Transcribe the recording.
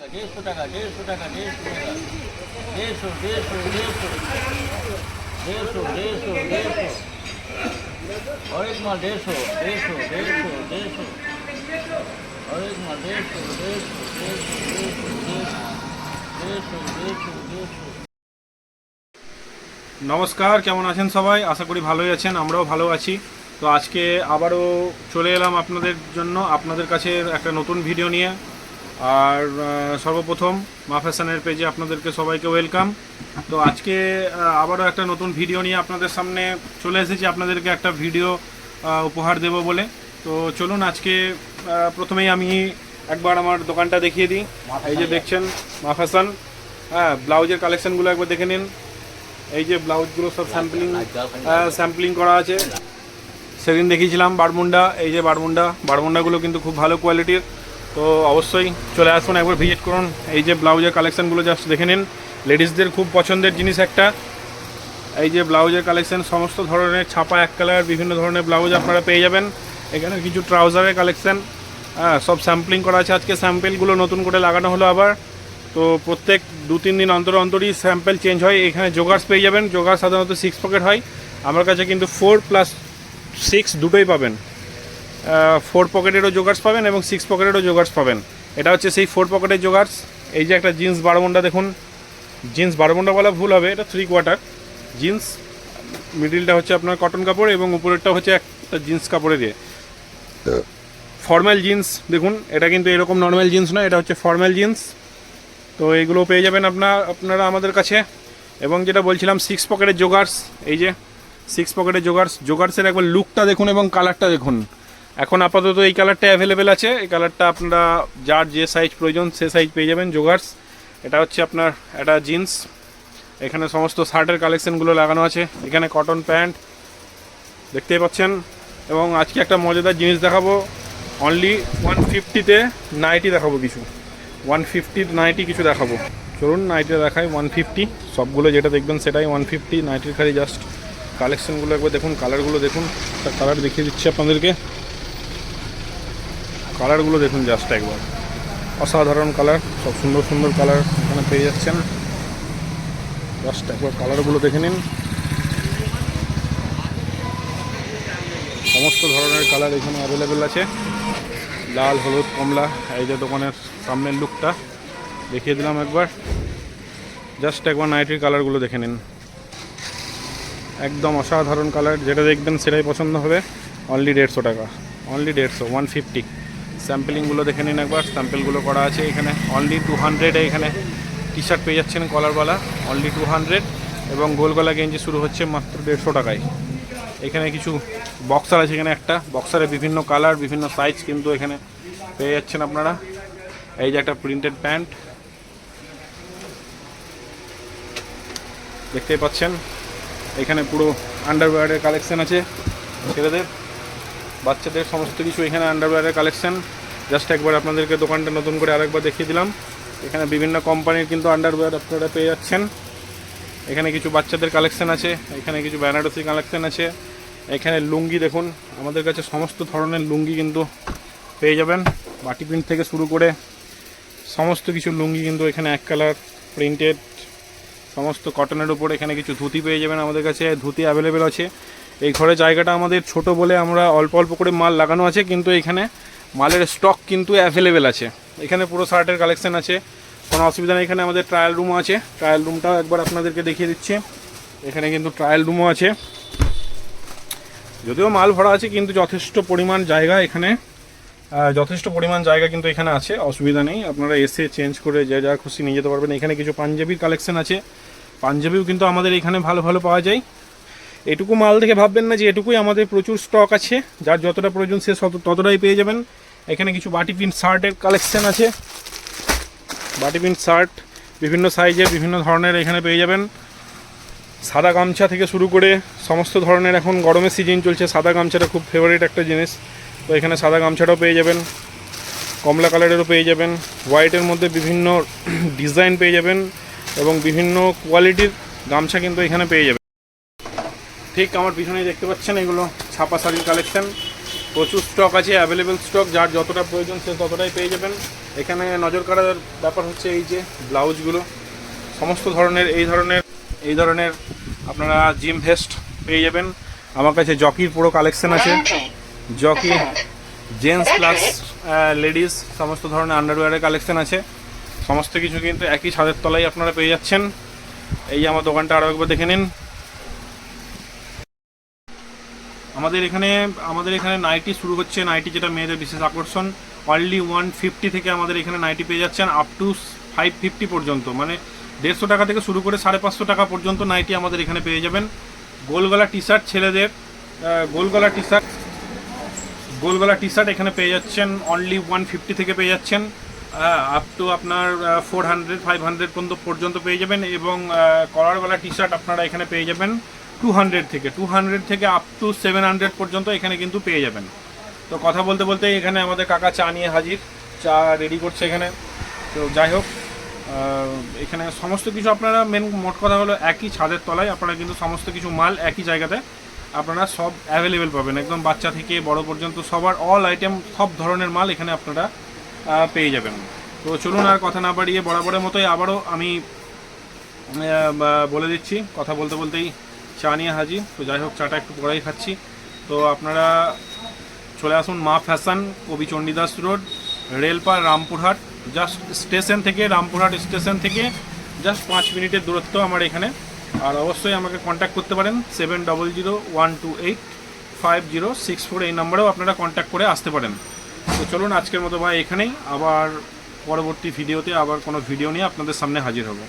টাকা 150 টাকা 150 হরেক মাল 150 হরেক মাল 150 নমস্কার, কেমন আছেন সবাই? আশা করি ভালোই আছেন, আমরাও ভালো আছি। তো আজকে আবারও চলে এলাম আপনাদের জন্য, আপনাদের কাছে একটা নতুন ভিডিও নিয়ে। আর সর্বপ্রথম মা ফ্যাশনের পেজে আপনাদেরকে সবাইকে ওয়েলকাম। তো আজকে আবারও একটা নতুন ভিডিও নিয়ে আপনাদের সামনে চলে এসেছি, আপনাদেরকে একটা ভিডিও উপহার দেব বলে। তো চলুন আজকে প্রথমেই আমি একবার আমার দোকানটা দেখিয়ে দিই। এই যে দেখছেন মা ফ্যাশন, হ্যাঁ, ব্লাউজের কালেকশানগুলো একবার দেখে নিন। এই যে ব্লাউজগুলো সব স্যাম্পলিং করা আছে। সেদিন দেখিয়েছিলাম বারমুন্ডা, এই যে বারমুন্ডাগুলো কিন্তু খুব ভালো কোয়ালিটির। তো অবশ্যই চলে আসুন, একবার ভিজিট করুন। এই যে ব্লাউজের কালেকশানগুলো জাস্ট দেখে নিন, লেডিসদের খুব পছন্দের জিনিস একটা। এই যে ব্লাউজের কালেকশান, সমস্ত ধরনের ছাপা এক কালার বিভিন্ন ধরনের ব্লাউজ আপনারা পেয়ে যাবেন। এখানে কিছু ট্রাউজারের কালেকশান, হ্যাঁ, সব স্যাম্পলিং করা আছে। আজকে স্যাম্পেলগুলো নতুন করে লাগানো হলো আবার। তো প্রত্যেক 2-3 দিন অন্তরই স্যাম্পেল চেঞ্জ হয়। এখানে জোগার্স পেয়ে যাবেন। জোগার সাধারণত 6 পকেট হয়, আমার কাছে কিন্তু 4+6 দুটোই পাবেন। 4 পকেটেরও জোগার্স পাবেন এবং 6 পকেটেরও জোগার্স পাবেন। এটা হচ্ছে সেই 4 পকেটের জোগার্স। এই যে একটা জিন্স বারমুন্ডা দেখুন, জিন্স বারমুন্ডা বলা ভুল হবে, এটা 3 কোয়ার্টার জিন্স। মিডিলটা হচ্ছে আপনার কটন কাপড় এবং উপরেরটা হচ্ছে একটা জিন্স কাপড়ে দিয়ে ফর্মাল জিন্স। দেখুন, এটা কিন্তু এরকম নর্মাল জিন্স নয়, এটা হচ্ছে ফর্মাল জিন্স। তো এইগুলো পেয়ে যাবেন আপনারা আমাদের কাছে। এবং যেটা বলছিলাম 6 পকেটের জোগার্স, এই যে 6 পকেটের জোগার্সের একবার লুকটা দেখুন এবং কালারটা দেখুন। এখন আপাতত এই কালারটা অ্যাভেলেবেল আছে। এই কালারটা আপনারা যার যে সাইজ প্রয়োজন সে সাইজ পেয়ে যাবেন। জোগার্স, এটা হচ্ছে আপনার একটা জিন্স। এখানে সমস্ত শার্টের কালেকশানগুলো লাগানো আছে। এখানে কটন প্যান্ট দেখতেই পাচ্ছেন। এবং আজকে একটা মজাদার জিনিস দেখাবো, অনলি 150-তে নাইটি দেখাবো কিছু। 150 নাইটি কিছু দেখাবো। চলুন নাইটিটা দেখাই। 150 সবগুলো যেটা দেখবেন সেটাই 150 নাইটির। খালি জাস্ট কালেকশানগুলো একবার দেখুন, কালারগুলো দেখুন। একটা কালার দেখিয়ে দিচ্ছি আপনাদেরকে, কালারগুলো দেখুন জাস্ট একবার, অসাধারণ কালার, সব সুন্দর সুন্দর কালার এখানে পেয়ে যাচ্ছেন। জাস্ট একবার কালারগুলো দেখে নিন। সমস্ত ধরনের কালার এখানে অ্যাভেলেবেল আছে, লাল, হলুদ, কমলা। এই যে দোকানের সামনের লুকটা দেখিয়ে দিলাম একবার। জাস্ট একবার নাইটির কালারগুলো দেখে নিন, একদম অসাধারণ কালার। যেটা দেখবেন সেটাই পছন্দ হবে। অনলি 150 টাকা, অনলি 150, 150। স্যাম্পলিংগুলো দেখে নিন একবার, স্যাম্পেলগুলো করা আছে এখানে। অনলি 200-এ এখানে টি শার্ট পেয়ে যাচ্ছেন কলারওয়ালা, অনলি 200। এবং গোল গলা গেঞ্জি শুরু হচ্ছে মাত্র 150 টাকায়। এখানে কিছু বক্সার আছে, এখানে একটা বক্সারে বিভিন্ন কালার বিভিন্ন সাইজ কিন্তু এখানে পেয়ে যাচ্ছেন আপনারা। এই যে একটা প্রিন্টেড প্যান্ট দেখতেই পাচ্ছেন। এখানে পুরো আন্ডারওয়্যারের কালেকশান আছে, ছেলেদের বাচ্চাদের সমস্ত কিছু এখানে আন্ডারওয়্যারের কালেকশান। জাস্ট একবার আপনাদেরকে দোকানটা নতুন করে আরেকবার দেখিয়ে দিলাম। এখানে বিভিন্ন কোম্পানির কিন্তু আন্ডারওয়্যার আপনারা পেয়ে যাচ্ছেন। এখানে কিছু বাচ্চাদের কালেকশান আছে, এখানে কিছু বেনারসি কালেকশান আছে। এখানে লুঙ্গি দেখুন, আমাদের কাছে সমস্ত ধরনের লুঙ্গি কিন্তু পেয়ে যাবেন। বাটি প্রিন্ট থেকে শুরু করে সমস্ত কিছু লুঙ্গি কিন্তু এখানে এক কালার প্রিন্টেড, সমস্ত কটনের উপর। এখানে কিছু ধুতি পেয়ে যাবেন আমাদের কাছে, ধুতি অ্যাভেলেবেল আছে। এই ঘরে জায়গাটা আমাদের ছোট বলে আমরা অল্প অল্প করে মাল লাগানো আছে, কিন্তু এখানে মালের স্টক কিন্তু অ্যাভেলেবেল আছে। এখানে পুরো শার্টের কালেকশান আছে, কোনো অসুবিধা নেই। এখানে আমাদের ট্রায়াল রুমও আছে, ট্রায়াল রুমটাও একবার আপনাদেরকে দেখিয়ে দিচ্ছি। এখানে কিন্তু ট্রায়াল রুমও আছে, যদিও মাল ভরা আছে কিন্তু যথেষ্ট পরিমাণ জায়গা এখানে, কিন্তু এখানে আছে, অসুবিধা নেই। আপনারা এসে চেঞ্জ করে যা খুশি নিয়ে যেতে পারবেন। এখানে কিছু পাঞ্জাবির কালেকশান আছে, পাঞ্জাবিও কিন্তু আমাদের এখানে ভালো ভালো পাওয়া যায়। এটুকু মাল দেখে ভাববেন না যে এটুকুই আমাদের প্রচুর স্টক আছে, যার যতটা প্রয়োজন সে ততটাই পেয়ে যাবেন। এখানে কিছু বাটি প্রিন্ট শার্টের কালেকশান আছে, বাটি প্রিন্ট শার্ট বিভিন্ন সাইজের বিভিন্ন ধরনের এখানে পেয়ে যাবেন। সাদা গামছা থেকে শুরু করে সমস্ত ধরনের, এখন গরমের সিজন চলছে, সাদা গামছাটা খুব ফেভারিট একটা জিনিস। তো এখানে সাদা গামছাটাও পেয়ে যাবেন, কমলা কালারেরও পেয়ে যাবেন, হোয়াইটের মধ্যে বিভিন্ন ডিজাইন পেয়ে যাবেন এবং বিভিন্ন কোয়ালিটির গামছা কিন্তু এখানে পেয়ে যাবেন। ঠিক আমার পিছনেই দেখতে পাচ্ছেন এগুলো ছাপা শাড়ির কালেকশান। প্রচুর স্টক আছে, অ্যাভেলেবেল স্টক, যার যতটা প্রয়োজন সে ততটাই পেয়ে যাবেন। এখানে নজর কাড়ার ব্যাপার হচ্ছে এই যে ব্লাউজগুলো, সমস্ত ধরনের এই ধরনের আপনারা জিম ভেস্ট পেয়ে যাবেন। আমার কাছে জকির পুরো কালেকশন আছে, জকি জেন্টস প্লাস লেডিস সমস্ত ধরনের আন্ডারওয়্যারের কালেকশন আছে। সমস্ত কিছু কিন্তু একই ছাদের তলায় আপনারা পেয়ে যাচ্ছেন। এই যে আমার দোকানটা আরও একবার দেখে নিন। আমাদের এখানে নাইটি শুরু হচ্ছে, নাইটি যেটা মেয়েদের বিশেষ আকর্ষণ, অনলি 150 থেকে আমাদের এখানে নাইটি পেয়ে যাচ্ছেন আপ টু 550 পর্যন্ত, মানে 150 টাকা থেকে শুরু করে 550 টাকা পর্যন্ত নাইটি আমাদের এখানে পেয়ে যাবেন। গোলগলা টি শার্ট ছেলেদের, গোলগলা টি শার্ট এখানে পেয়ে যাচ্ছেন অনলি 150 থেকে পেয়ে যাচ্ছেন আপ টু আপনার 400-500 পর্যন্ত পেয়ে যাবেন। এবং কলারওয়ালা টি শার্ট আপনারা এখানে পেয়ে যাবেন 200 থেকে আপ টু 700 পর্যন্ত এখানে কিন্তু পেয়ে যাবেন। তো কথা বলতে বলতে এখানে আমাদের কাকা চা নিয়ে হাজির, চা রেডি করছে এখানে। তো যাই হোক, এখানে সমস্ত কিছু আপনারা মোট কথা হলো একই ছাদের তলায় আপনারা কিন্তু সমস্ত কিছু মাল একই জায়গাতে আপনারা সব অ্যাভেলেবেল পাবেন, একদম বাচ্চা থেকে বড় পর্যন্ত সবার অল আইটেম, সব ধরনের মাল এখানে আপনারা পেয়ে যাবেন। তো চলুন আর কথা না বাড়িয়ে বরাবরের মতোই আবারও আমি বলে দিচ্ছি, কথা বলতে বলতেই চা নিয়ে হাজির। তো যাই হোক, চাটা একটু পরেই খাচ্ছি। তো আপনারা চলে আসুন মা ফ্যাশন, কবি Chandidas road, Railpar, Rampurhat. Just station থেকে, রামপুরহাট স্টেশন থেকে জাস্ট 5 মিনিটের দূরত্ব আমার এখানে। আর অবশ্যই আমাকে কন্ট্যাক্ট করতে পারেন 7001285064, এই নাম্বারেও আপনারা কন্ট্যাক্ট করে আসতে পারেন। তো চলুন আজকের মতো ভাই এখানেই, আবার পরবর্তী ভিডিওতে আবার কোনো ভিডিও নিয়ে আপনাদের সামনে হাজির হব।